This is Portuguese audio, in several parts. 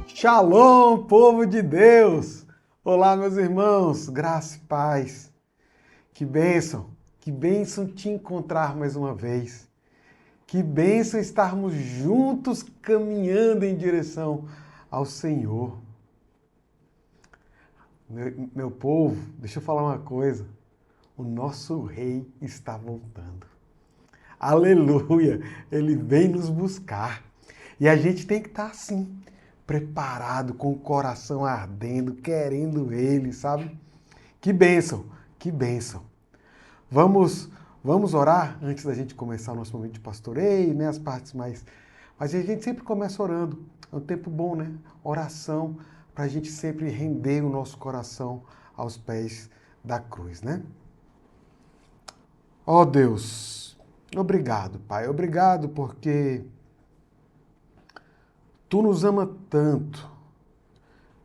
Shalom, povo de Deus! Olá, meus irmãos, graça e paz. Que bênção te encontrar mais uma vez. Que bênção estarmos juntos caminhando em direção ao Senhor. Meu povo, deixa eu falar uma coisa. O nosso rei está voltando. Aleluia! Ele vem nos buscar. E a gente tem que estar assim, preparado, com o coração ardendo, querendo Ele, sabe? Que bênção, que bênção. Vamos orar antes da gente começar o nosso momento de pastoreio, né? As partes mais... Mas a gente sempre começa orando. É um tempo bom, né? Oração, para a gente sempre render o nosso coração aos pés da cruz, né? Ó Deus, obrigado, Pai. Obrigado porque Tu nos ama tanto,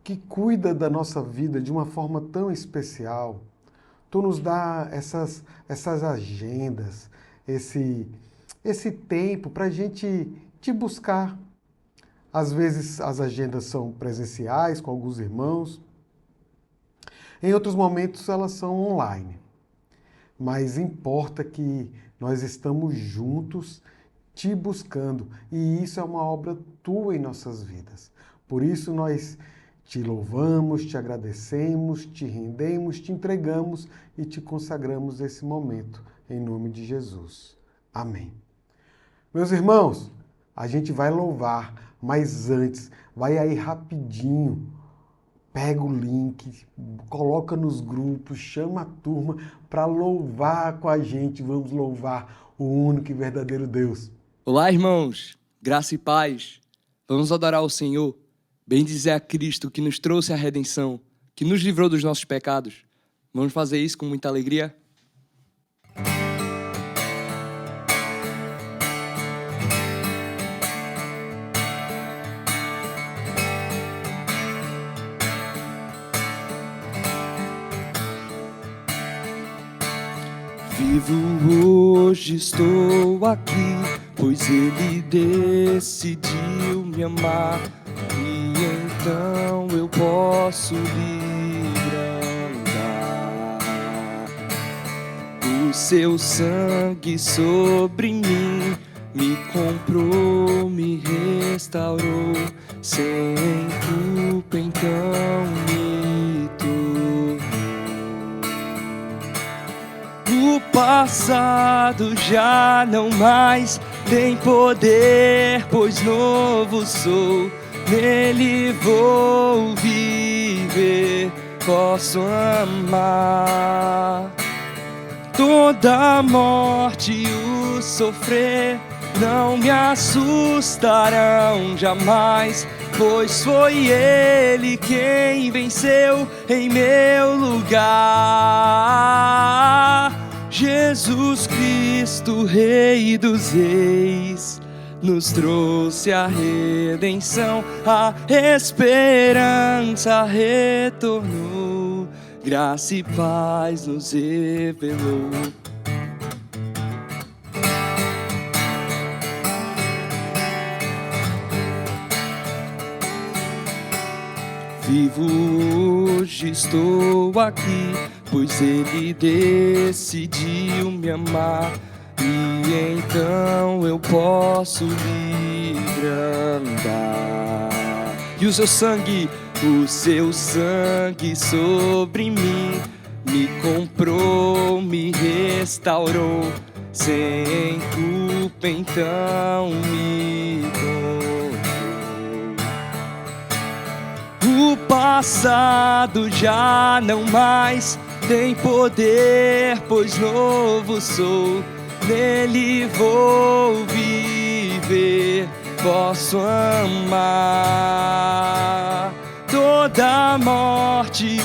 que cuida da nossa vida de uma forma tão especial. Tu nos dá essas agendas, esse tempo para a gente te buscar. Às vezes as agendas são presenciais com alguns irmãos, em outros momentos elas são online. Mas importa que nós estamos juntos te buscando, e isso é uma obra tua em nossas vidas. Por isso nós te louvamos, te agradecemos, te rendemos, te entregamos e te consagramos esse momento, em nome de Jesus. Amém. Meus irmãos, a gente vai louvar, mas antes, vai aí rapidinho, pega o link, coloca nos grupos, chama a turma para louvar com a gente. Vamos louvar o único e verdadeiro Deus. Olá, irmãos, graça e paz. Vamos adorar o Senhor, bendizer a Cristo que nos trouxe a redenção, que nos livrou dos nossos pecados. Vamos fazer isso com muita alegria? Vivo hoje, estou aqui, pois Ele decidiu me amar, e então eu posso livre andar. O seu sangue sobre mim me comprou, me restaurou, sem culpa então me tornou. O passado já não mais tem poder, pois novo sou. Nele vou viver, posso amar. Toda a morte e o sofrer não me assustarão jamais, pois foi Ele quem venceu em meu lugar. Jesus Cristo, Rei dos Reis, nos trouxe a redenção, a esperança retornou, graça e paz nos revelou. Vivo hoje, estou aqui, pois Ele decidiu me amar, e então eu posso livre andar. E o seu sangue sobre mim me comprou, me restaurou, sem culpa então me tornou. O passado já não mais tem poder, pois novo sou. Nele vou viver, posso amar. Toda a morte e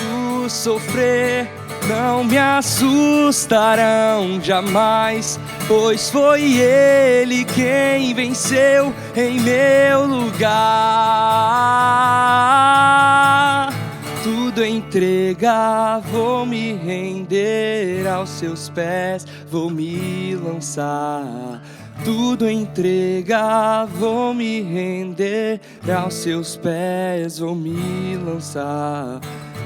o sofrer não me assustarão jamais, pois foi Ele quem venceu em meu lugar. Tudo entregar, vou me render aos seus pés, vou me lançar. tudo entregar, vou me render aos seus pés, vou me lançar.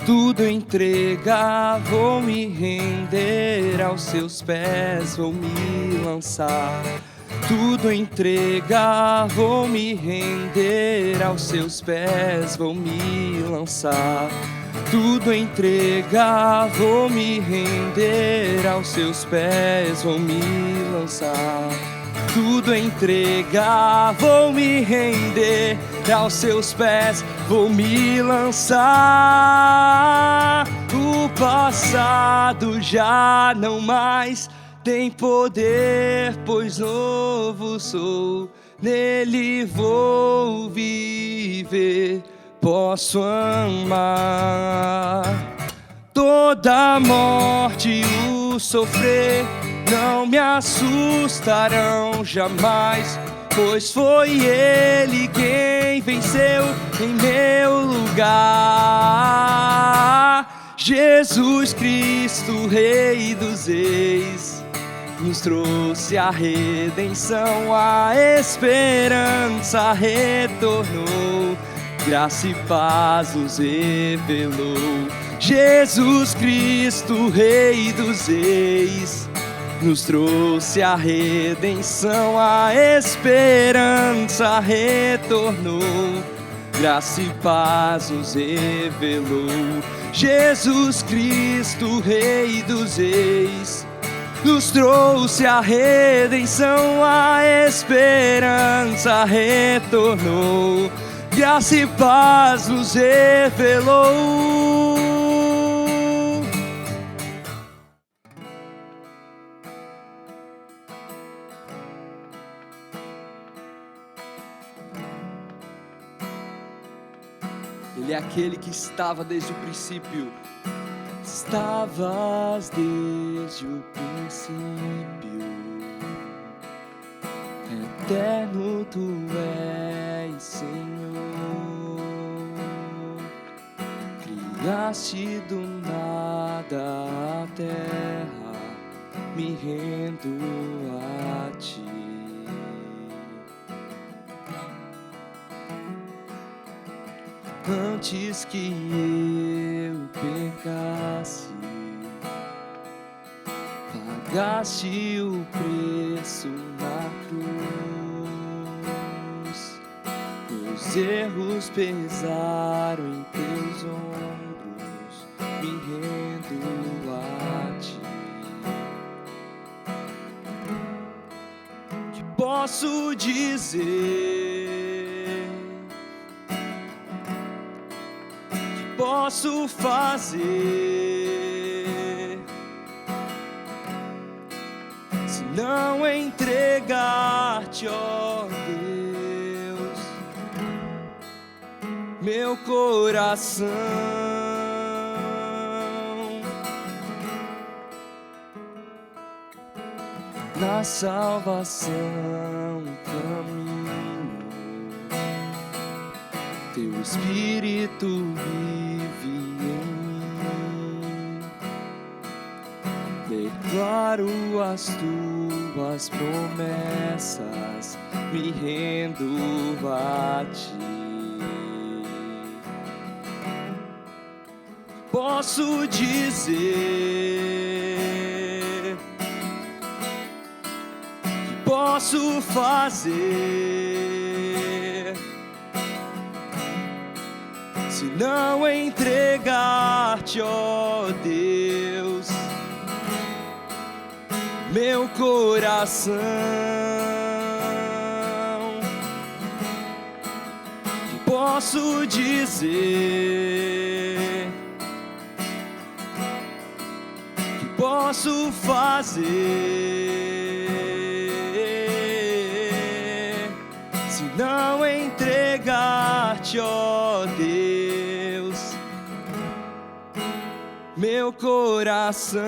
Tudo entregar, vou me render aos seus pés, vou me lançar. Tudo entregar, vou me render aos seus pés, vou me lançar. Tudo entregar, vou me render aos seus pés, vou me lançar. Tudo entregar, vou me render aos seus pés, vou me lançar. O passado já não mais tem poder, pois novo sou, nele vou viver, posso amar. Toda morte e o sofrer não me assustarão jamais, pois foi Ele quem venceu em meu lugar. Jesus Cristo, Rei dos Reis, nos trouxe a redenção, a esperança retornou, graça e paz nos revelou. Jesus Cristo, Rei dos Reis, nos trouxe a redenção, a esperança retornou, graça e paz nos revelou. Jesus Cristo, Rei dos Reis, nos trouxe a redenção, a esperança retornou, graça e paz nos revelou. Ele é aquele que estava desde o princípio. Estavas desde o princípio, eterno tu és, Senhor. Criaste do nada a terra, me rendo a ti. Antes que eu pecasse, pagaste o preço na cruz. Meus erros pesaram em teus ombros, me rendo a ti. Que posso dizer? Posso fazer se não entregar-te, ó Deus, meu coração? Na salvação caminho, teu Espírito vive em mim. Declaro as tuas promessas, me rendo a ti. Posso dizer que posso fazer se não entregar-te, ó Deus, meu coração? Que posso dizer? Que posso fazer se não entregar-te, ó Deus, meu coração?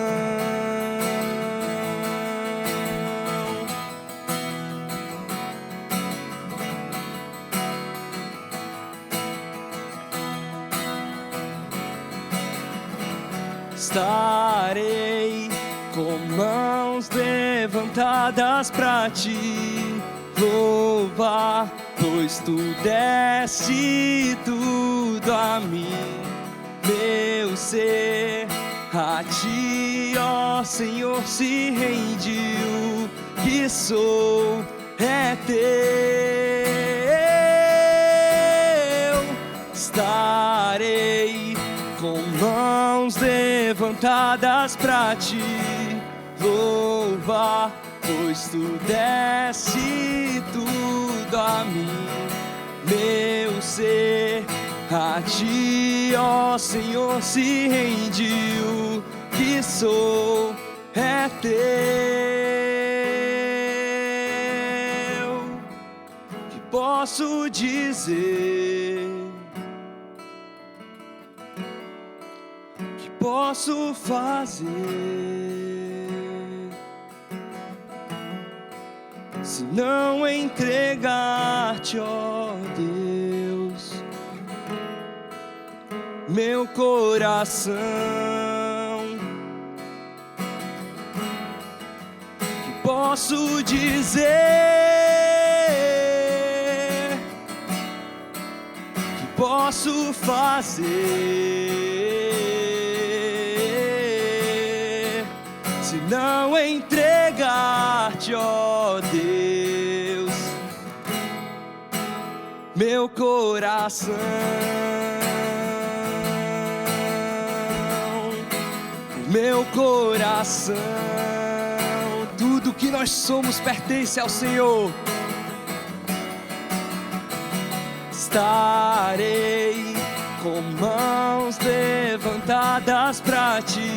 Estarei com mãos levantadas levantadas pra te louvar, pois tu deste tudo a mim, meu ser. A ti, ó Senhor, se rende o que sou, é teu. Estarei com mãos levantadas pra te louvar, pois tu deste tudo a mim, meu ser. A ti, ó Senhor, se rende o que sou, é teu. Que posso dizer, que posso fazer, se não entregar-te, ó Deus, meu coração? Que posso dizer, que posso fazer, se não entregar-te, ó Deus, meu coração? Meu coração, tudo que nós somos pertence ao Senhor. Estarei com mãos levantadas pra te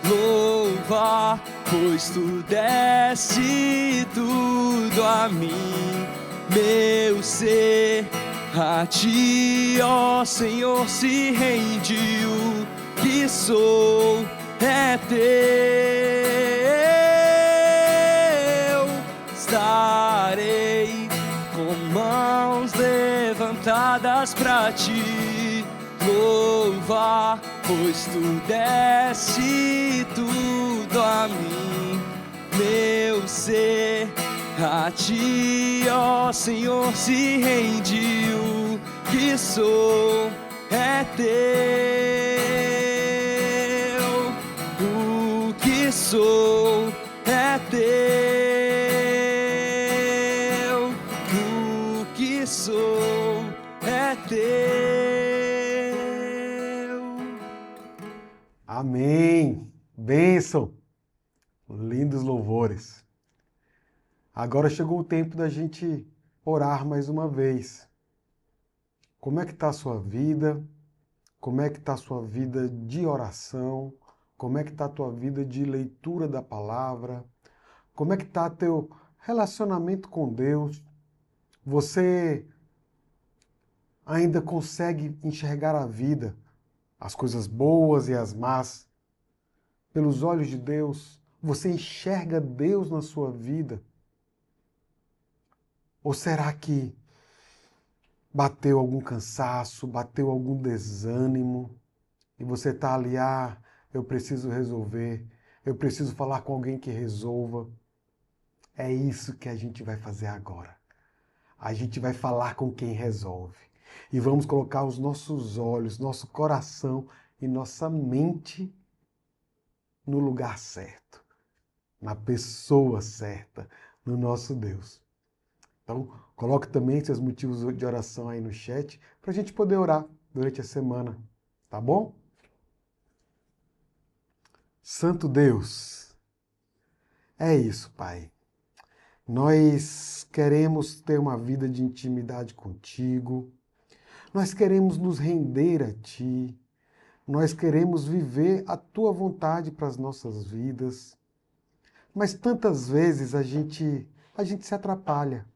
louvar, pois tu deste tudo a mim, meu ser. A ti, ó Senhor, se rende o que sou, é teu. Estarei com mãos levantadas pra te louvar, pois tu deste tudo a mim, meu ser. A ti, ó Senhor, se rende o que sou, é teu. O que sou é teu. O que sou é teu. Amém. Bênção. Lindos louvores. Agora chegou o tempo da gente orar mais uma vez. Como é que está a sua vida? Como é que está a sua vida de oração? Como é que está a tua vida de leitura da palavra? Como é que está teu relacionamento com Deus? Você ainda consegue enxergar a vida, as coisas boas e as más, pelos olhos de Deus? Você enxerga Deus na sua vida? Ou será que bateu algum cansaço, bateu algum desânimo e você está ali, eu preciso resolver, eu preciso falar com alguém que resolva? É isso que a gente vai fazer agora. A gente vai falar com quem resolve. E vamos colocar os nossos olhos, nosso coração e nossa mente no lugar certo, na pessoa certa, no nosso Deus. Então, coloque também seus motivos de oração aí no chat para a gente poder orar durante a semana, tá bom? Santo Deus, é isso, Pai. Nós queremos ter uma vida de intimidade contigo, nós queremos nos render a Ti, nós queremos viver a Tua vontade para as nossas vidas, mas tantas vezes a gente se atrapalha.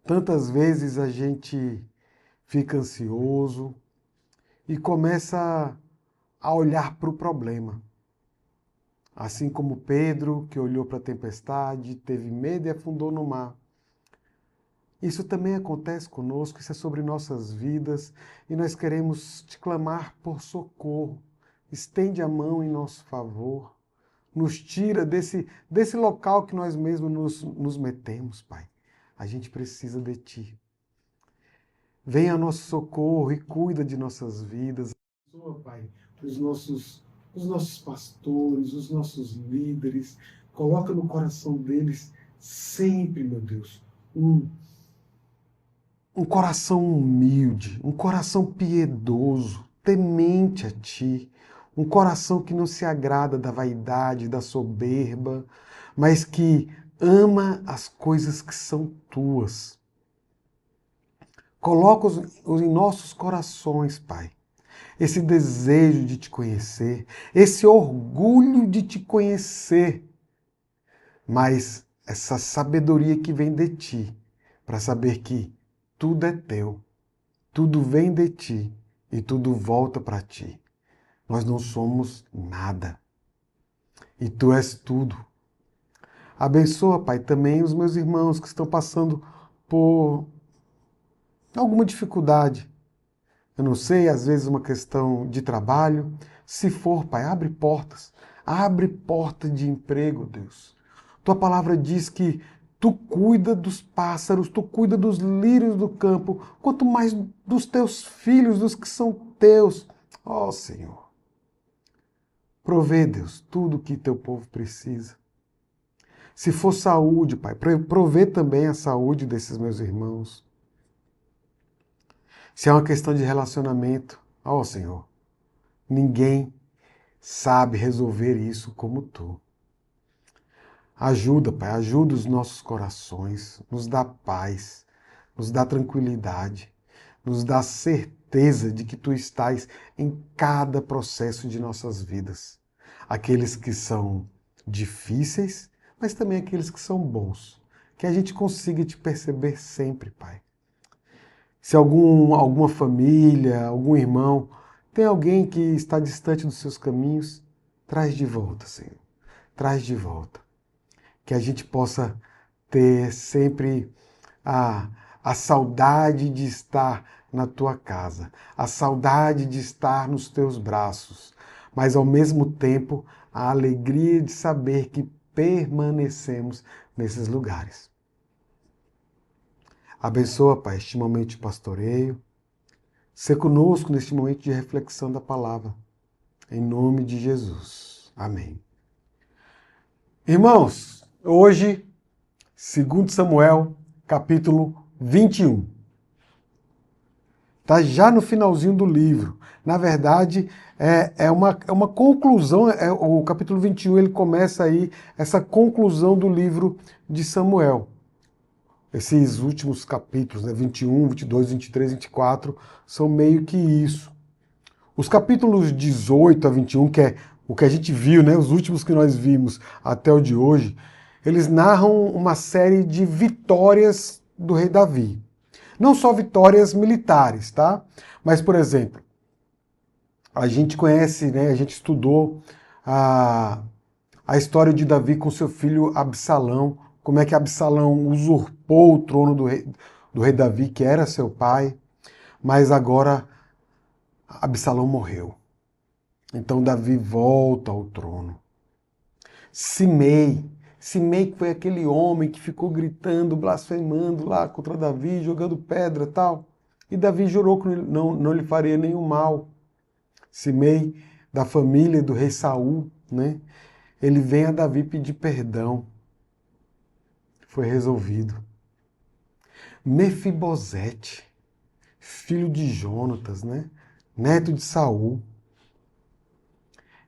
Tantas vezes a gente fica ansioso e começa a olhar para o problema. Assim como Pedro, que olhou para a tempestade, teve medo e afundou no mar. Isso também acontece conosco, isso é sobre nossas vidas e nós queremos te clamar por socorro. Estende a mão em nosso favor, nos tira desse local que nós mesmos nos metemos, Pai. A gente precisa de Ti. Venha ao nosso socorro e cuida de nossas vidas. Abençoa, Pai, os nossos pastores, os nossos líderes. Coloca no coração deles sempre, meu Deus, um coração humilde, um coração piedoso, temente a Ti, um coração que não se agrada da vaidade, da soberba, mas que ama as coisas que são Tuas. Coloca-os em nossos corações, Pai, esse desejo de Te conhecer, esse orgulho de Te conhecer, mas essa sabedoria que vem de Ti, para saber que tudo é Teu, tudo vem de Ti e tudo volta para Ti. Nós não somos nada e Tu és tudo. Abençoa, Pai, também os meus irmãos que estão passando por alguma dificuldade. Eu não sei, às vezes uma questão de trabalho. Se for, Pai, abre portas. Abre porta de emprego, Deus. Tua palavra diz que Tu cuida dos pássaros, Tu cuida dos lírios do campo, quanto mais dos Teus filhos, dos que são Teus. Ó Senhor, provê, Deus, tudo o que Teu povo precisa. Se for saúde, Pai, provê também a saúde desses meus irmãos. Se é uma questão de relacionamento, ó Senhor, ninguém sabe resolver isso como Tu. Ajuda, Pai, ajuda os nossos corações, nos dá paz, nos dá tranquilidade, nos dá certeza de que Tu estás em cada processo de nossas vidas. Aqueles que são difíceis, mas também aqueles que são bons. Que a gente consiga Te perceber sempre, Pai. Se alguma família, algum irmão, tem alguém que está distante dos Seus caminhos, traz de volta, Senhor. Traz de volta. Que a gente possa ter sempre a saudade de estar na Tua casa, a saudade de estar nos Teus braços, mas ao mesmo tempo a alegria de saber que permanecemos nesses lugares. Abençoa, Pai, este momento de pastoreio. Sê conosco neste momento de reflexão da palavra. Em nome de Jesus. Amém. Irmãos, hoje, 2 Samuel, capítulo 21. Está já no finalzinho do livro. Na verdade, é uma conclusão. O capítulo 21 ele começa aí essa conclusão do livro de Samuel. Esses últimos capítulos, né, 21, 22, 23, 24, são meio que isso. Os capítulos 18 a 21, que é o que a gente viu, né, os últimos que nós vimos até o de hoje, eles narram uma série de vitórias do rei Davi. Não só vitórias militares, tá? Mas, por exemplo, a gente conhece, né, a gente estudou a história de Davi com seu filho Absalão, como é que Absalão usurpou o trono do rei Davi, que era seu pai, mas agora Absalão morreu. Então Davi volta ao trono. Simei que foi aquele homem que ficou gritando, blasfemando lá contra Davi, jogando pedra e tal. E Davi jurou que não lhe faria nenhum mal. Simei, da família do rei Saul, né? Ele vem a Davi pedir perdão. Foi resolvido. Mefibosete, filho de Jonatas, né? Neto de Saul.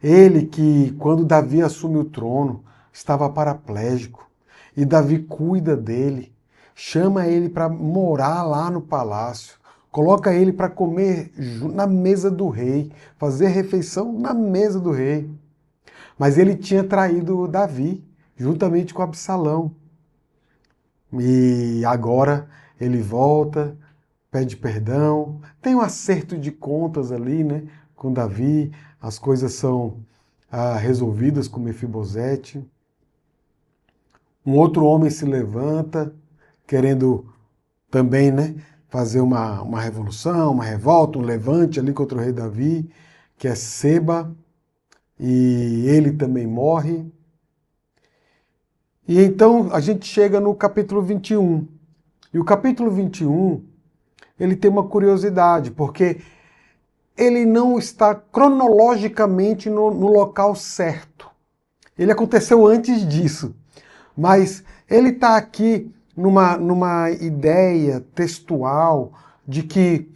Ele que, quando Davi assume o trono, estava paraplégico. E Davi cuida dele, chama ele para morar lá no palácio, coloca ele para comer na mesa do rei, fazer refeição na mesa do rei. Mas ele tinha traído Davi, juntamente com Absalão. E agora ele volta, pede perdão, tem um acerto de contas ali, né, com Davi, as coisas são resolvidas com Mefibosete. Um outro homem se levanta, querendo também, né, fazer uma revolução, uma revolta, um levante ali contra o rei Davi, que é Seba, e ele também morre. E então a gente chega no capítulo 21. E o capítulo 21, ele tem uma curiosidade, porque ele não está cronologicamente no local certo. Ele aconteceu antes disso, mas ele está aqui numa ideia textual de que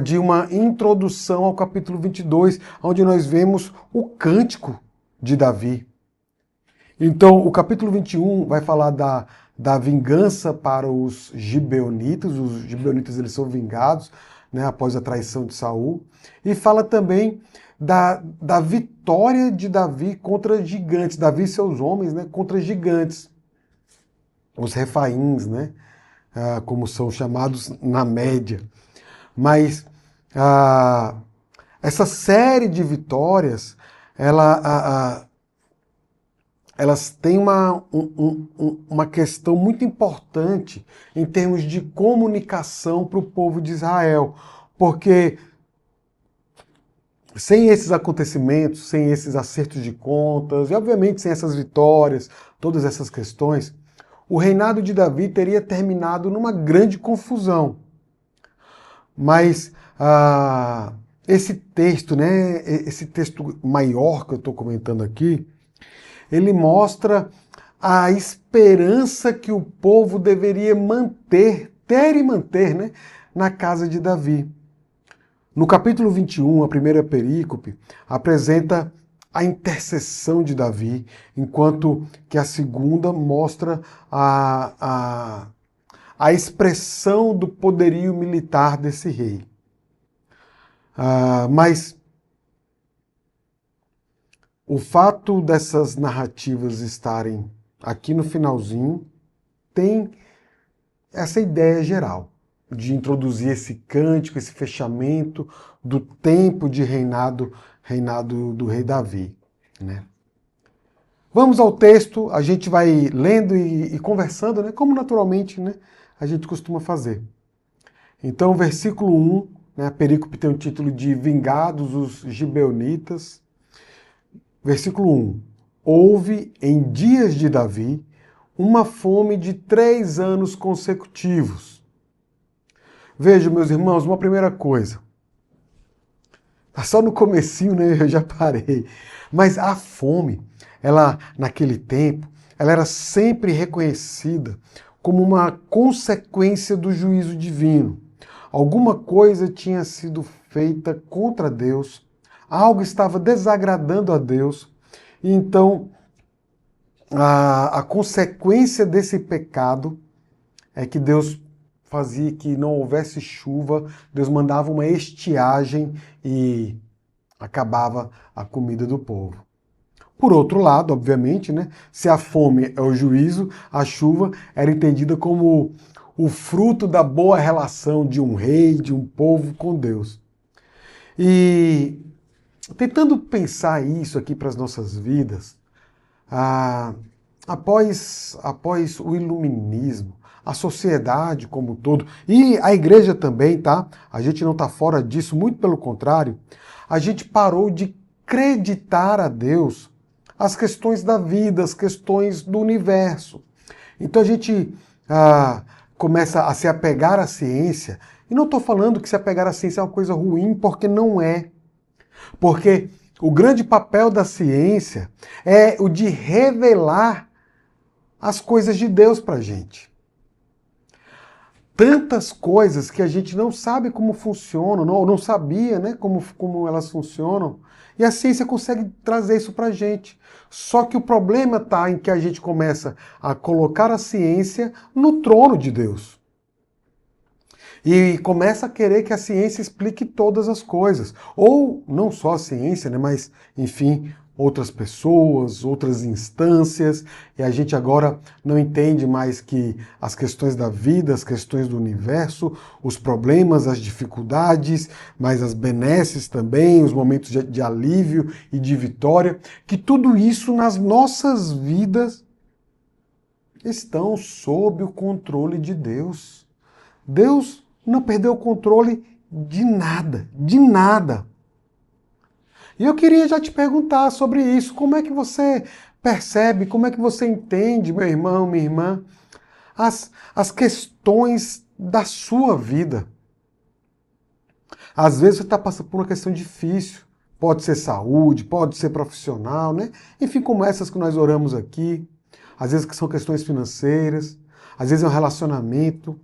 de uma introdução ao capítulo 22, onde nós vemos o cântico de Davi. Então, o capítulo 21 vai falar da vingança para os gibeonitas. Os gibeonitas eles são vingados, né, após a traição de Saul. E fala também da vitória de Davi contra gigantes. Davi e seus homens, né, contra gigantes. Os refaíns, né, como são chamados na média. Mas essa série de vitórias, elas têm uma questão muito importante em termos de comunicação para o povo de Israel, porque sem esses acontecimentos, sem esses acertos de contas, e obviamente sem essas vitórias, todas essas questões, o reinado de Davi teria terminado numa grande confusão. Mas esse texto, né, esse texto maior que eu estou comentando aqui, ele mostra a esperança que o povo deveria ter e manter, né, na casa de Davi. No capítulo 21, a primeira perícope apresenta a intercessão de Davi, enquanto que a segunda mostra a expressão do poderio militar desse rei. Mas o fato dessas narrativas estarem aqui no finalzinho tem essa ideia geral de introduzir esse cântico, esse fechamento do tempo de reinado do rei Davi, né? Vamos ao texto, a gente vai lendo e conversando, né, como naturalmente, né, a gente costuma fazer. Então, versículo 1, né, a perícope tem o título de Vingados os Gibeonitas. Versículo 1. Houve em dias de Davi uma fome de 3 anos consecutivos. Veja, meus irmãos, uma primeira coisa. Tá só no comecinho, né? Eu já parei. Mas a fome, ela, naquele tempo, ela era sempre reconhecida como uma consequência do juízo divino. Alguma coisa tinha sido feita contra Deus, algo estava desagradando a Deus, e então a consequência desse pecado é que Deus fazia que não houvesse chuva, Deus mandava uma estiagem e acabava a comida do povo. Por outro lado, obviamente, né, se a fome é o juízo, a chuva era entendida como o fruto da boa relação de um rei, de um povo com Deus. E tentando pensar isso aqui para as nossas vidas, após o iluminismo, a sociedade como um todo, e a igreja também, tá? A gente não está fora disso, muito pelo contrário, a gente parou de acreditar a Deus as questões da vida, as questões do universo. Então a gente começa a se apegar à ciência, e não estou falando que se apegar à ciência é uma coisa ruim, porque não é. Porque o grande papel da ciência é o de revelar as coisas de Deus para a gente. Tantas coisas que a gente não sabe como funcionam, não sabia, né, como elas funcionam, e a ciência consegue trazer isso para a gente. Só que o problema está em que a gente começa a colocar a ciência no trono de Deus. E começa a querer que a ciência explique todas as coisas. Ou não só a ciência, né, mas, enfim, outras pessoas, outras instâncias, e a gente agora não entende mais que as questões da vida, as questões do universo, os problemas, as dificuldades, mas as benesses também, os momentos de alívio e de vitória, que tudo isso nas nossas vidas estão sob o controle de Deus. Deus não perdeu o controle de nada, de nada. E eu queria já te perguntar sobre isso. Como é que você Percebe como é que você entende, meu irmão, minha irmã, as questões da sua vida. Às vezes você está passando por uma questão difícil. Pode ser saúde, pode ser profissional, né? Enfim, como essas que nós oramos aqui. Às vezes que são questões financeiras, às vezes é um relacionamento.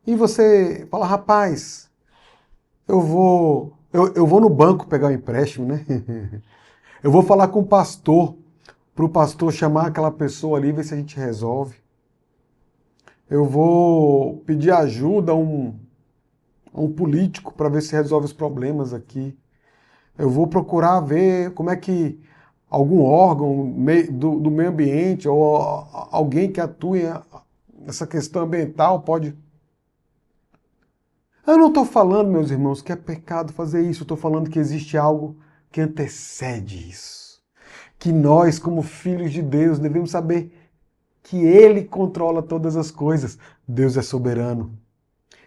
E você fala, rapaz, eu vou no banco pegar um empréstimo, né? Eu vou falar com o pastor, para o pastor chamar aquela pessoa ali e ver se a gente resolve. Eu vou pedir ajuda a um político para ver se resolve os problemas aqui. Eu vou procurar ver como é que algum órgão do meio ambiente ou alguém que atue nessa questão ambiental pode. Eu não estou falando, meus irmãos, que é pecado fazer isso. Eu estou falando que existe algo que antecede isso. Que nós, como filhos de Deus, devemos saber que Ele controla todas as coisas. Deus é soberano.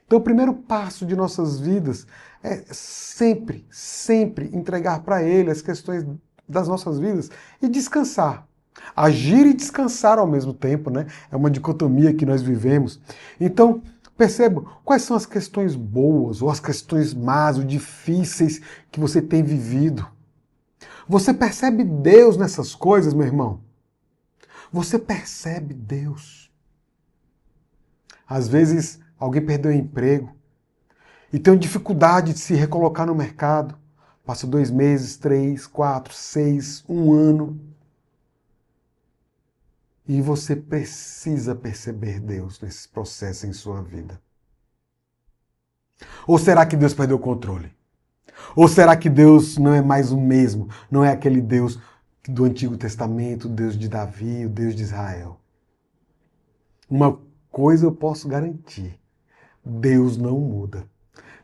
Então, o primeiro passo de nossas vidas é sempre, sempre entregar para Ele as questões das nossas vidas e descansar. Agir e descansar ao mesmo tempo, né? É uma dicotomia que nós vivemos. Então, perceba quais são as questões boas ou as questões más ou difíceis que você tem vivido. Você percebe Deus nessas coisas, meu irmão? Você percebe Deus. Às vezes, alguém perdeu o emprego e tem dificuldade de se recolocar no mercado. Passa 2 meses, 3, 4, 6, 1 ano. E você precisa perceber Deus nesse processo em sua vida. Ou será que Deus perdeu o controle? Ou será que Deus não é mais o mesmo? Não é aquele Deus do Antigo Testamento, o Deus de Davi, o Deus de Israel? Uma coisa eu posso garantir: Deus não muda.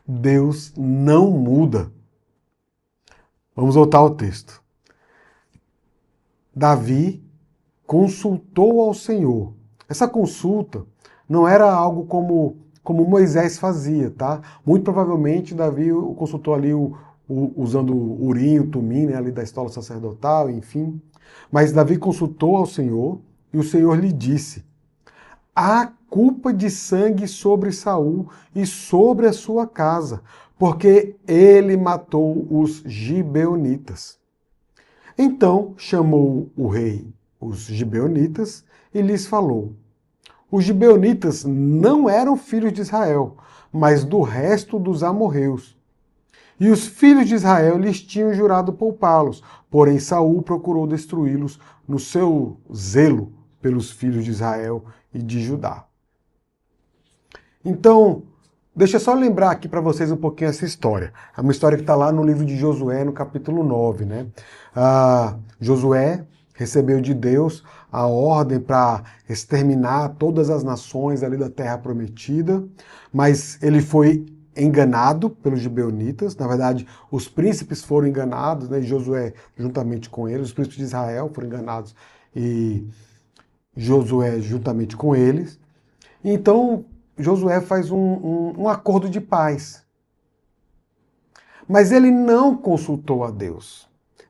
Deus não muda. Vamos voltar ao texto. Davi consultou ao Senhor. Essa consulta não era algo como Moisés fazia, tá? Muito provavelmente Davi consultou ali usando o Urim, o Tumim, né, ali da estola sacerdotal, enfim. Mas Davi consultou ao Senhor e o Senhor lhe disse: há culpa de sangue sobre Saul e sobre a sua casa, porque ele matou os gibeonitas. Então chamou o rei os gibeonitas e lhes falou: os gibeonitas não eram filhos de Israel, mas do resto dos amorreus. E os filhos de Israel lhes tinham jurado poupá-los, porém Saul procurou destruí-los no seu zelo pelos filhos de Israel e de Judá. Então, deixa eu só lembrar aqui para vocês um pouquinho essa história. É uma história que está lá no livro de Josué, no capítulo 9, né? Josué recebeu de Deus a ordem para exterminar todas as nações ali da Terra Prometida, mas ele foi enganado pelos gibeonitas. Na verdade, os príncipes foram enganados, né? Josué juntamente com eles, os príncipes de Israel foram enganados e Josué juntamente com eles. Então, Josué faz um acordo de paz. Mas ele não consultou a Deus.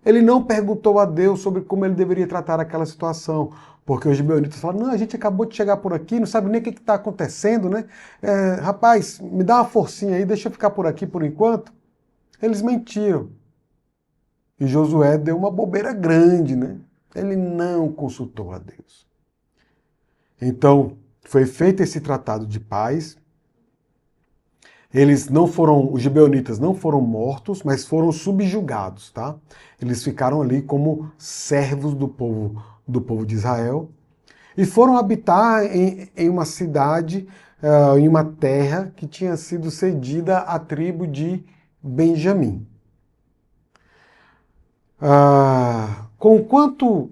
Ele não perguntou a Deus sobre como ele deveria tratar aquela situação. Porque os gibeonitas falaram: não, a gente acabou de chegar por aqui, não sabe nem o que está acontecendo, né? Rapaz, me dá uma forcinha aí, deixa eu ficar por aqui por enquanto. Eles mentiram. E Josué deu uma bobeira grande, né? Ele não consultou a Deus. Então, foi feito esse tratado de paz. Os gibeonitas não foram mortos, mas foram subjugados, tá? Eles ficaram ali como servos do povo de Israel e foram habitar em uma cidade, em uma terra que tinha sido cedida à tribo de Benjamim. Conquanto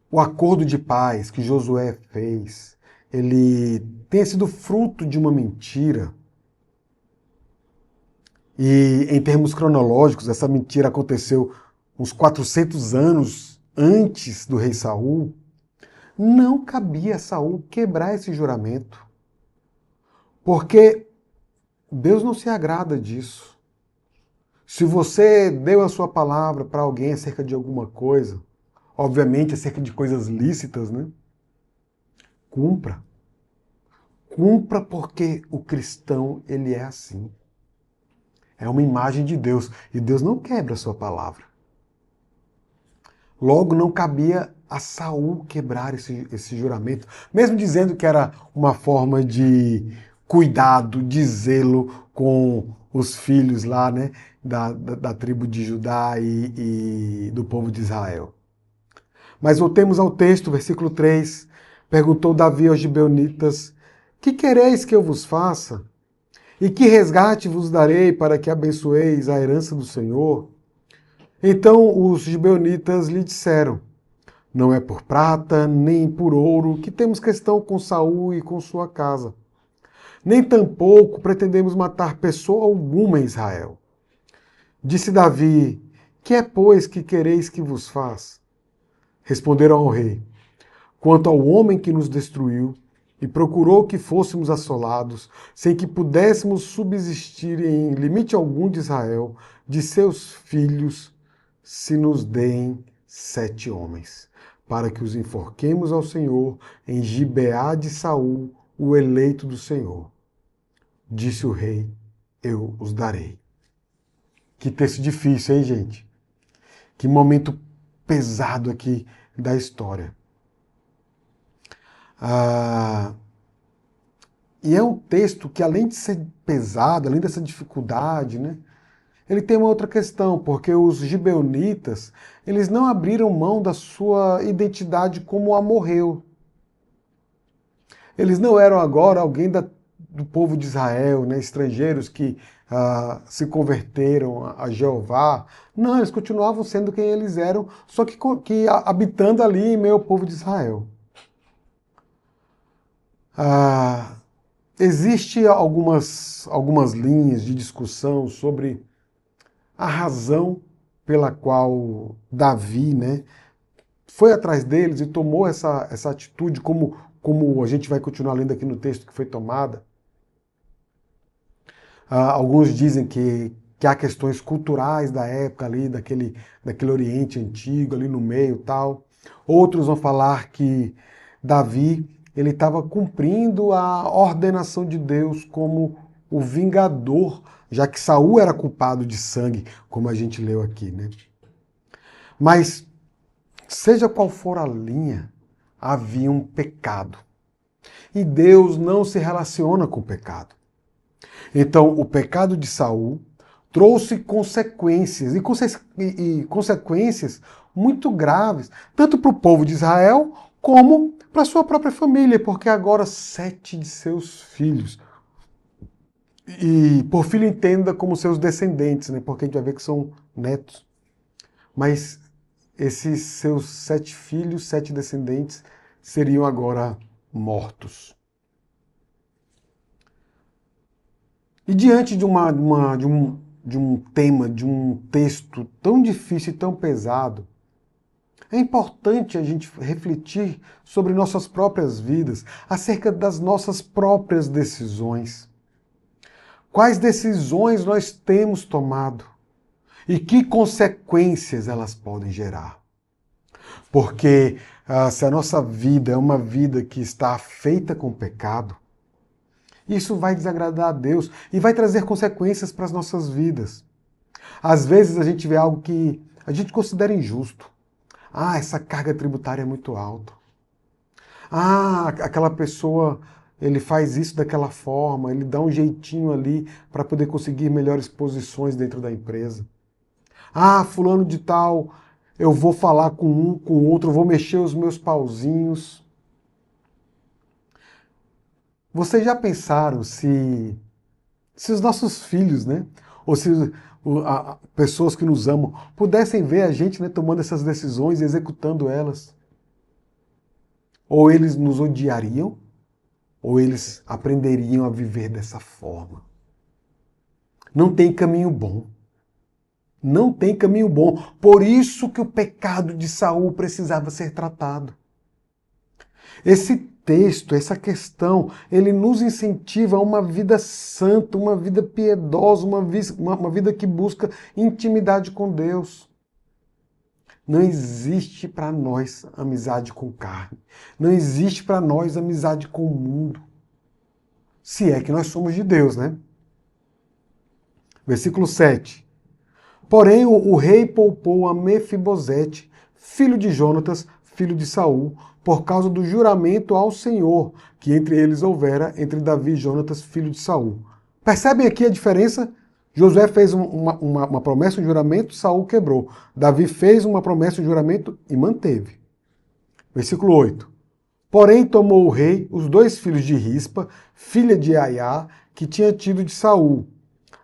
o acordo de paz que Josué fez, ele tenha sido fruto de uma mentira, e em termos cronológicos, essa mentira aconteceu uns 400 anos antes do rei Saul, não cabia a Saul quebrar esse juramento, porque Deus não se agrada disso. Se você deu a sua palavra para alguém acerca de alguma coisa, obviamente acerca de coisas lícitas, né? Cumpra. Cumpra porque o cristão, ele é assim. É uma imagem de Deus e Deus não quebra a sua palavra. Logo, não cabia a Saul quebrar esse juramento, mesmo dizendo que era uma forma de cuidado, de zelo com os filhos lá, né, da tribo de Judá e do povo de Israel. Mas voltemos ao texto, versículo 3. Perguntou Davi aos gibeonitas: que quereis que eu vos faça? E que resgate vos darei para que abençoeis a herança do Senhor? Então os gibeonitas lhe disseram: não é por prata, nem por ouro que temos questão com Saul e com sua casa. Nem tampouco pretendemos matar pessoa alguma em Israel. Disse Davi: que é, pois, que quereis que vos faça? Responderam ao rei: quanto ao homem que nos destruiu e procurou que fôssemos assolados, sem que pudéssemos subsistir em limite algum de Israel, de seus filhos, se nos deem 7 homens, para que os enforquemos ao Senhor em Gibeá de Saul, o eleito do Senhor. Disse o rei: eu os darei. Que texto difícil, hein, gente? Que momento pesado aqui da história. E é um texto que, além de ser pesado, além dessa dificuldade, né, ele tem uma outra questão, porque os gibeonitas, eles não abriram mão da sua identidade como amorreu. Eles não eram agora alguém do povo de Israel, né, estrangeiros que se converteram a Jeová. Não, eles continuavam sendo quem eles eram, só que habitando ali em meio ao povo de Israel. Existem algumas linhas de discussão sobre a razão pela qual Davi, né, foi atrás deles e tomou essa atitude, como a gente vai continuar lendo aqui no texto que foi tomada. Alguns dizem que há questões culturais da época ali, daquele Oriente Antigo, ali no meio tal. Outros vão falar que Davi ele estava cumprindo a ordenação de Deus como o vingador, já que Saul era culpado de sangue, como a gente leu aqui, né? Mas, seja qual for a linha, havia um pecado. E Deus não se relaciona com o pecado. Então, o pecado de Saul trouxe consequências, e consequências muito graves, tanto para o povo de Israel, como para sua própria família, porque agora 7 de seus filhos, e por filho entenda como seus descendentes, né? Porque a gente vai ver que são netos, mas esses seus 7 filhos, 7 descendentes, seriam agora mortos. E diante de um tema, de um texto tão difícil e tão pesado, é importante a gente refletir sobre nossas próprias vidas, acerca das nossas próprias decisões. Quais decisões nós temos tomado e que consequências elas podem gerar? Porque se a nossa vida é uma vida que está feita com pecado, isso vai desagradar a Deus e vai trazer consequências para as nossas vidas. Às vezes a gente vê algo que a gente considera injusto. Essa carga tributária é muito alta. Aquela pessoa, ele faz isso daquela forma, ele dá um jeitinho ali para poder conseguir melhores posições dentro da empresa. Fulano de tal, eu vou falar com um, com o outro, eu vou mexer os meus pauzinhos. Vocês já pensaram se os nossos filhos, né, ou se pessoas que nos amam, pudessem ver a gente, né, tomando essas decisões e executando elas? Ou eles nos odiariam, ou eles aprenderiam a viver dessa forma. Não tem caminho bom. Não tem caminho bom. Por isso que o pecado de Saul precisava ser tratado. Esse texto, essa questão, ele nos incentiva a uma vida santa, uma vida piedosa, uma vida que busca intimidade com Deus. Não existe para nós amizade com carne. Não existe para nós amizade com o mundo. Se é que nós somos de Deus, né? Versículo 7. Porém, o rei poupou a Mefibosete, filho de Jonatas, filho de Saul, por causa do juramento ao Senhor, que entre eles houvera entre Davi e Jonatas, filho de Saul. Percebem aqui a diferença? Josué fez uma promessa, um juramento, Saul quebrou. Davi fez uma promessa, um juramento e manteve. Versículo 8. Porém tomou o rei os 2 filhos de Rispa, filha de Aiá, que tinha tido de Saul,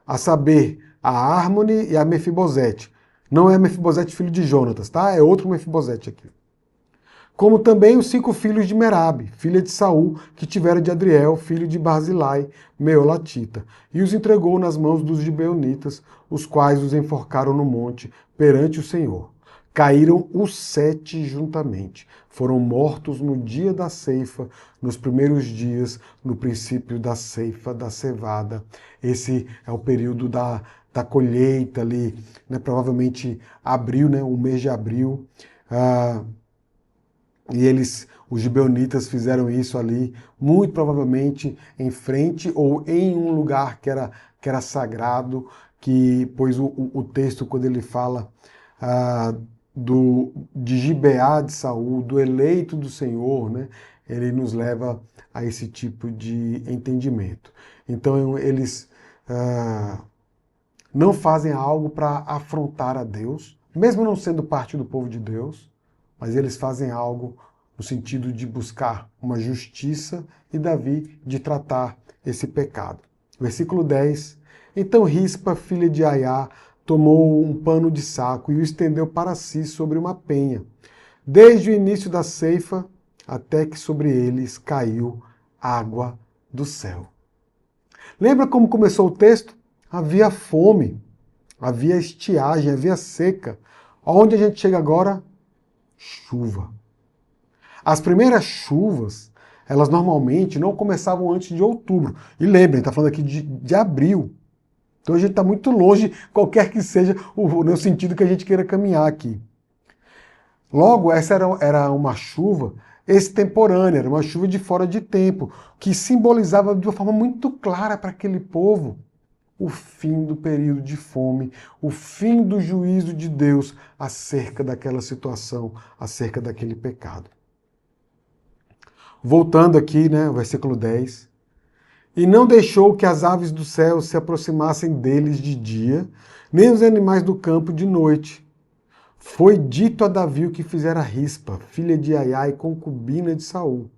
a saber, a Harmone e a Mefibosete. Não é Mefibosete filho de Jonatas, tá? É outro Mefibosete aqui. Como também os 5 filhos de Merabe, filha de Saul, que tivera de Adriel, filho de Barzilai, meolatita, e os entregou nas mãos dos gibeonitas, os quais os enforcaram no monte, perante o Senhor. Caíram os 7 juntamente. Foram mortos no dia da ceifa, nos primeiros dias, no princípio da ceifa, da cevada. Esse é o período da colheita ali, né? Provavelmente abril, né? O mês de abril. E os gibeonitas fizeram isso ali, muito provavelmente em frente ou em um lugar que era sagrado, pois o texto, quando ele fala de Gibeá de Saul, do eleito do Senhor, né, ele nos leva a esse tipo de entendimento. Então eles não fazem algo para afrontar a Deus, mesmo não sendo parte do povo de Deus, mas eles fazem algo no sentido de buscar uma justiça e Davi de tratar esse pecado. Versículo 10. Então Rispa, filha de Aiá, tomou um pano de saco e o estendeu para si sobre uma penha, desde o início da ceifa até que sobre eles caiu água do céu. Lembra como começou o texto? Havia fome, havia estiagem, havia seca. Aonde a gente chega agora? Chuva. As primeiras chuvas, elas normalmente não começavam antes de outubro. E lembrem, está falando aqui de abril. Então a gente está muito longe, qualquer que seja o sentido que a gente queira caminhar aqui. Logo, essa era uma chuva extemporânea, era uma chuva de fora de tempo, que simbolizava de uma forma muito clara para aquele povo o fim do período de fome, o fim do juízo de Deus acerca daquela situação, acerca daquele pecado. Voltando aqui, né, versículo 10. E não deixou que as aves do céu se aproximassem deles de dia, nem os animais do campo de noite. Foi dito a Davi o que fizera Rispa, filha de Aiá e concubina de Saul.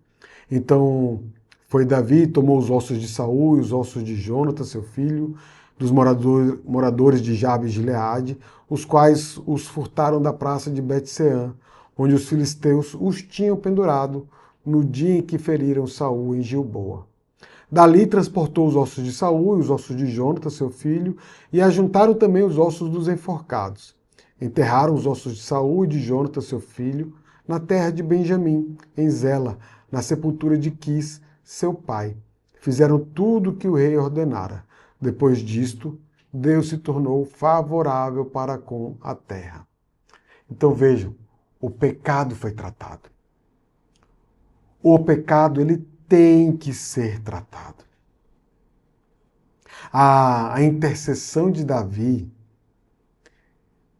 Então foi Davi, tomou os ossos de Saul e os ossos de Jonatas, seu filho, dos moradores de Jabes de Gileade, os quais os furtaram da praça de Bet-Seã, onde os filisteus os tinham pendurado no dia em que feriram Saul em Gilboa. Dali transportou os ossos de Saul e os ossos de Jonatas, seu filho, e ajuntaram também os ossos dos enforcados. Enterraram os ossos de Saul e de Jonatas, seu filho, na terra de Benjamim, em Zela, na sepultura de Quis, seu pai. Fizeram tudo o que o rei ordenara. Depois disto, Deus se tornou favorável para com a terra. Então vejam, o pecado foi tratado. O pecado, ele tem que ser tratado. A intercessão de Davi,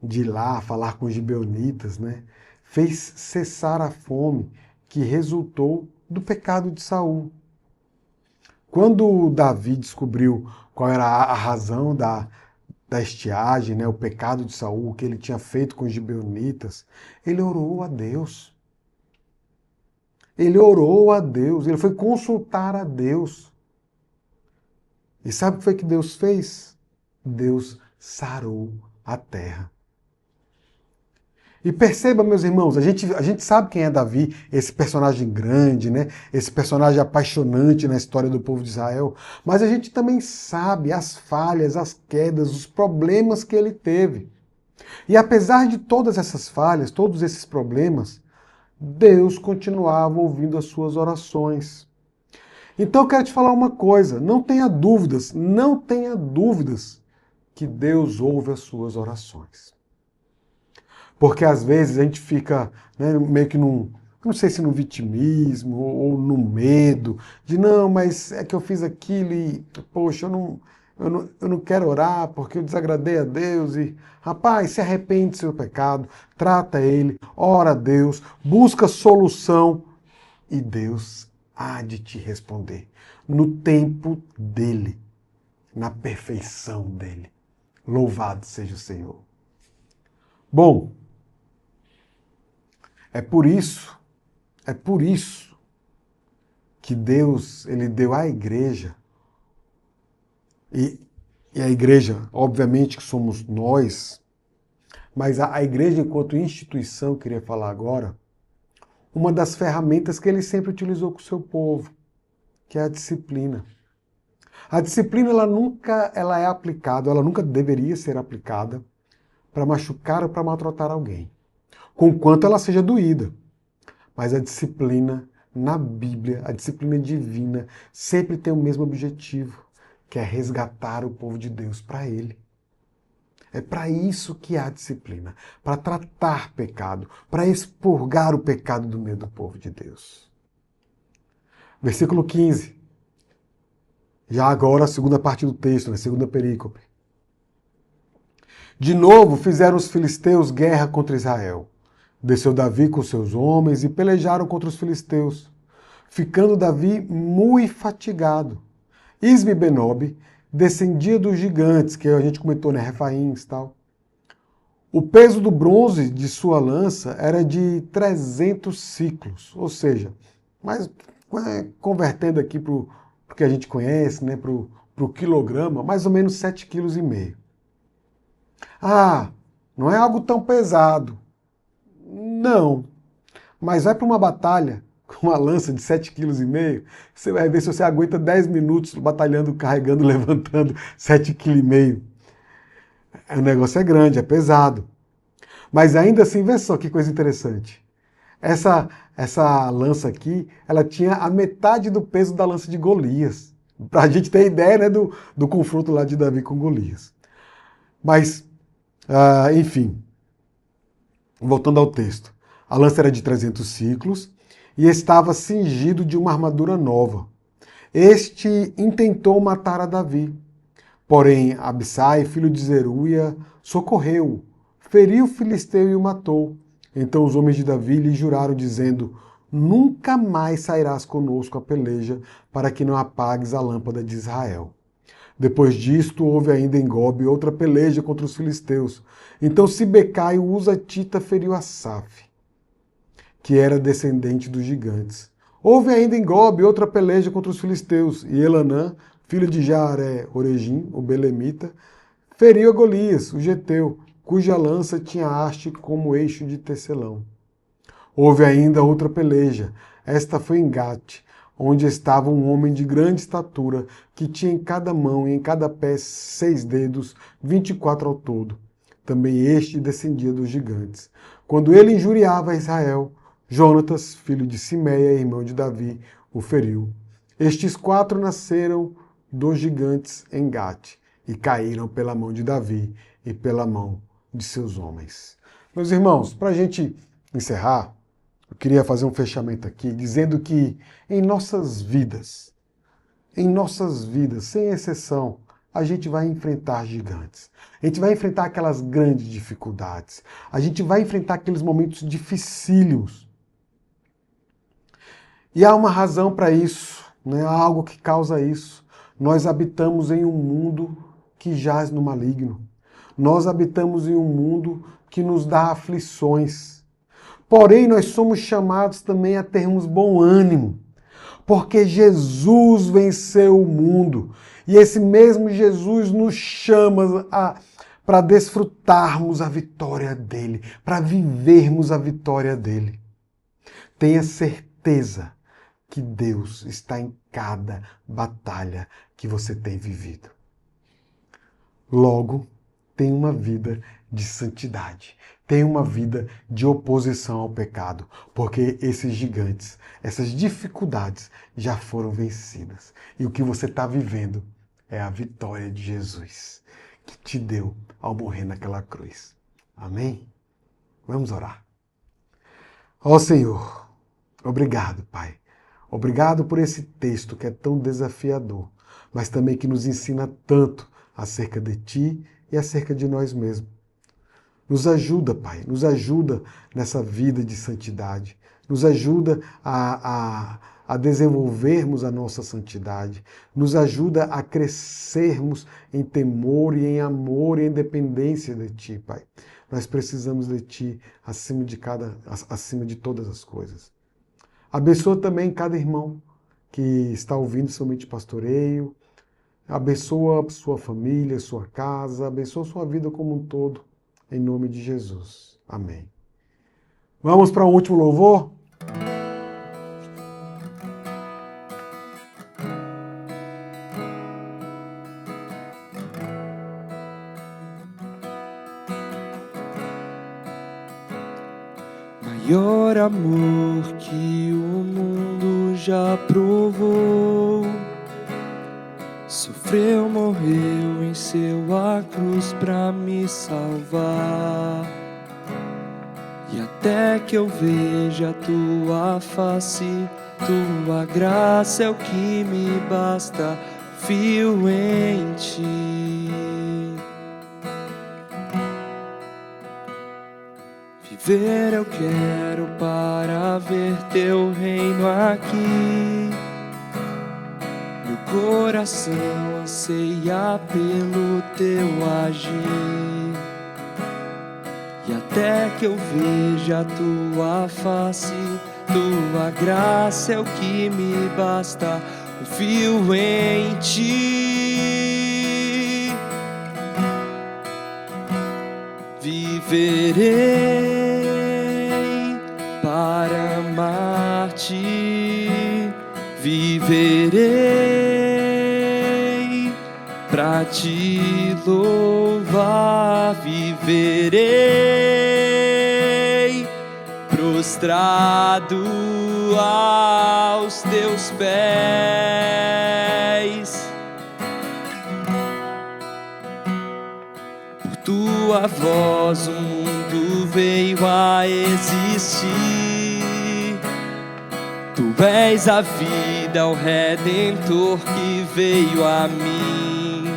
de ir lá falar com os gibeonitas, né, fez cessar a fome que resultou do pecado de Saul. Quando Davi descobriu qual era a razão da estiagem, né, o pecado de Saul, o que ele tinha feito com os gibeonitas, ele orou a Deus. Ele orou a Deus, ele foi consultar a Deus. E sabe o que foi que Deus fez? Deus sarou a terra. E perceba, meus irmãos, a gente sabe quem é Davi, esse personagem grande, né? Esse personagem apaixonante na história do povo de Israel, mas a gente também sabe as falhas, as quedas, os problemas que ele teve. E apesar de todas essas falhas, todos esses problemas, Deus continuava ouvindo as suas orações. Então eu quero te falar uma coisa, não tenha dúvidas que Deus ouve as suas orações. Porque às vezes a gente fica, né, meio que não sei se no vitimismo ou no medo, de não, mas é que eu fiz aquilo e, poxa, eu não quero orar porque eu desagradei a Deus. E, rapaz, se arrepende do seu pecado, trata ele, ora a Deus, busca solução e Deus há de te responder no tempo dele, na perfeição dele. Louvado seja o Senhor. Bom, é por isso que Deus, ele deu à igreja, e a igreja, obviamente que somos nós, mas a igreja enquanto instituição, eu queria falar agora, uma das ferramentas que ele sempre utilizou com o seu povo, que é a disciplina. A disciplina, ela é aplicada, ela nunca deveria ser aplicada para machucar ou para maltratar alguém, conquanto ela seja doída. Mas a disciplina na Bíblia, a disciplina divina, sempre tem o mesmo objetivo, que é resgatar o povo de Deus para Ele. É para isso que há disciplina, para tratar pecado, para expurgar o pecado do meio do povo de Deus. Versículo 15. Já agora a segunda parte do texto, na segunda perícope. De novo fizeram os filisteus guerra contra Israel. Desceu Davi com seus homens e pelejaram contra os filisteus, ficando Davi muito fatigado. Ismi-Benob descendia dos gigantes, que a gente comentou, né, Refaíns e tal. O peso do bronze de sua lança era de 300 ciclos, ou seja, mas convertendo aqui para o que a gente conhece, né, para o quilograma, mais ou menos 7,5 kg. Ah, não é algo tão pesado. Não, mas vai para uma batalha com uma lança de 7,5 kg, você vai ver se você aguenta 10 minutos batalhando, carregando, levantando 7,5 kg. O negócio é grande, é pesado. Mas ainda assim, vê só que coisa interessante. Essa lança aqui, ela tinha a metade do peso da lança de Golias. Para a gente ter ideia, né, do confronto lá de Davi com Golias. Mas, enfim, voltando ao texto. A lança era de 300 ciclos e estava cingido de uma armadura nova. Este intentou matar a Davi. Porém, Abissai, filho de Zeruia, socorreu-o, feriu o filisteu e o matou. Então os homens de Davi lhe juraram, dizendo: nunca mais sairás conosco a peleja, para que não apagues a lâmpada de Israel. Depois disto, houve ainda em Gobe outra peleja contra os filisteus. Então Sibecai, o Uzatita, feriu Asaf, que era descendente dos gigantes. Houve ainda em Gobe outra peleja contra os filisteus, e Elanã, filho de Jaare-Oregim, o belemita, feriu a Golias, o geteu, cuja lança tinha haste como eixo de tecelão. Houve ainda outra peleja, esta foi em Gate, onde estava um homem de grande estatura, que tinha em cada mão e em cada pé 6 dedos, 24 ao todo. Também este descendia dos gigantes. Quando ele injuriava Israel, Jonatas, filho de Simeia, irmão de Davi, o feriu. Estes 4 nasceram dos gigantes em Gate e caíram pela mão de Davi e pela mão de seus homens. Meus irmãos, para a gente encerrar, eu queria fazer um fechamento aqui, dizendo que em nossas vidas, sem exceção, a gente vai enfrentar gigantes. A gente vai enfrentar aquelas grandes dificuldades. A gente vai enfrentar aqueles momentos dificílimos. E há uma razão para isso, né? Há algo que causa isso. Nós habitamos em um mundo que jaz no maligno. Nós habitamos em um mundo que nos dá aflições. Porém, nós somos chamados também a termos bom ânimo, porque Jesus venceu o mundo. E esse mesmo Jesus nos chama para desfrutarmos a vitória dele, para vivermos a vitória dele. Tenha certeza que Deus está em cada batalha que você tem vivido. Logo, tenha uma vida de santidade. Tenha uma vida de oposição ao pecado, porque esses gigantes, essas dificuldades já foram vencidas. E o que você está vivendo é a vitória de Jesus, que te deu ao morrer naquela cruz. Amém? Vamos orar. Ó Senhor, obrigado, Pai. Obrigado por esse texto que é tão desafiador, mas também que nos ensina tanto acerca de Ti e acerca de nós mesmos. Nos ajuda, Pai, nos ajuda nessa vida de santidade, nos ajuda a desenvolvermos a nossa santidade, nos ajuda a crescermos em temor e em amor e em dependência de Ti, Pai. Nós precisamos de Ti acima de todas as coisas. Abençoa também cada irmão que está ouvindo somente pastoreio, abençoa sua família, sua casa, abençoa sua vida como um todo. Em nome de Jesus. Amém. Vamos para o último louvor? Maior amor que o mundo já provou, sofreu, morreu, venceu a cruz pra me salvar. E até que eu veja a tua face, tua graça é o que me basta, fio em ti. Viver eu quero para ver teu reino aqui. Meu coração anseia pelo teu agir. E até que eu veja a tua face, tua graça é o que me basta, confio em ti. Viverei para amar-te, viverei para te louvar, viverei prostrado aos teus pés. Por tua voz o mundo veio a existir. Tu és a vida, o Redentor que veio a mim.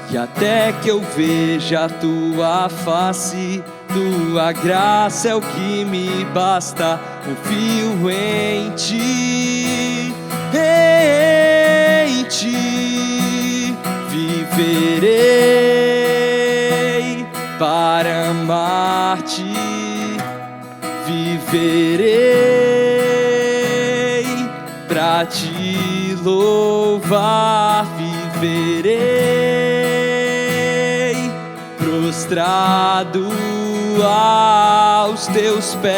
E até que eu veja a tua face, tua graça é o que me basta, confio em ti, em ti. Viverei para amar-te, viverei pra te louvar, viverei prostrado aos teus pés.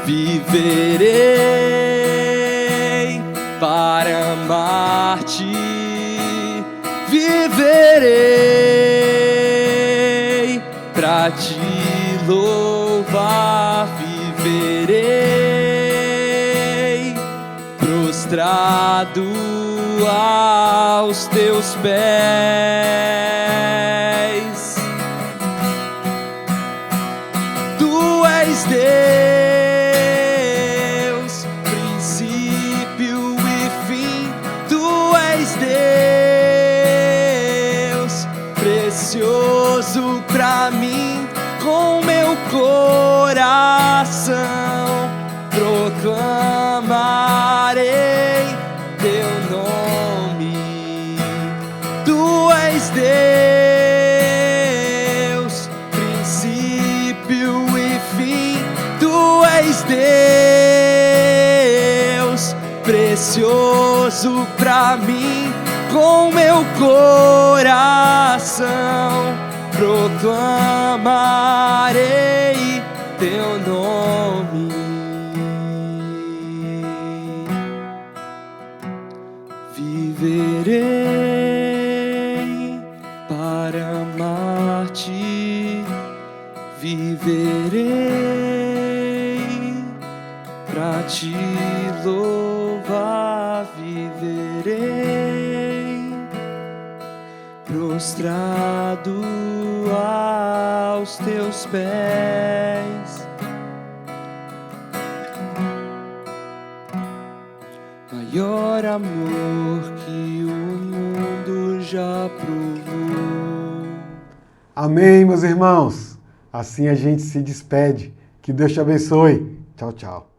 Viverei para amar-te, viverei pra te louvar, viverei prostrado aos teus pés. Tu és Deus, princípio e fim. Tu és Deus, precioso pra mim. Com meu coração proclamarei teu nome. Tu és Deus, princípio e fim. Tu és Deus, precioso pra mim. Com meu coração proclamarei teu nome. Viverei viverei, pra te louvar viverei, prostrado aos teus pés. Maior amor que o mundo já provou. Amém, meus irmãos. Assim a gente se despede. Que Deus te abençoe. Tchau, tchau.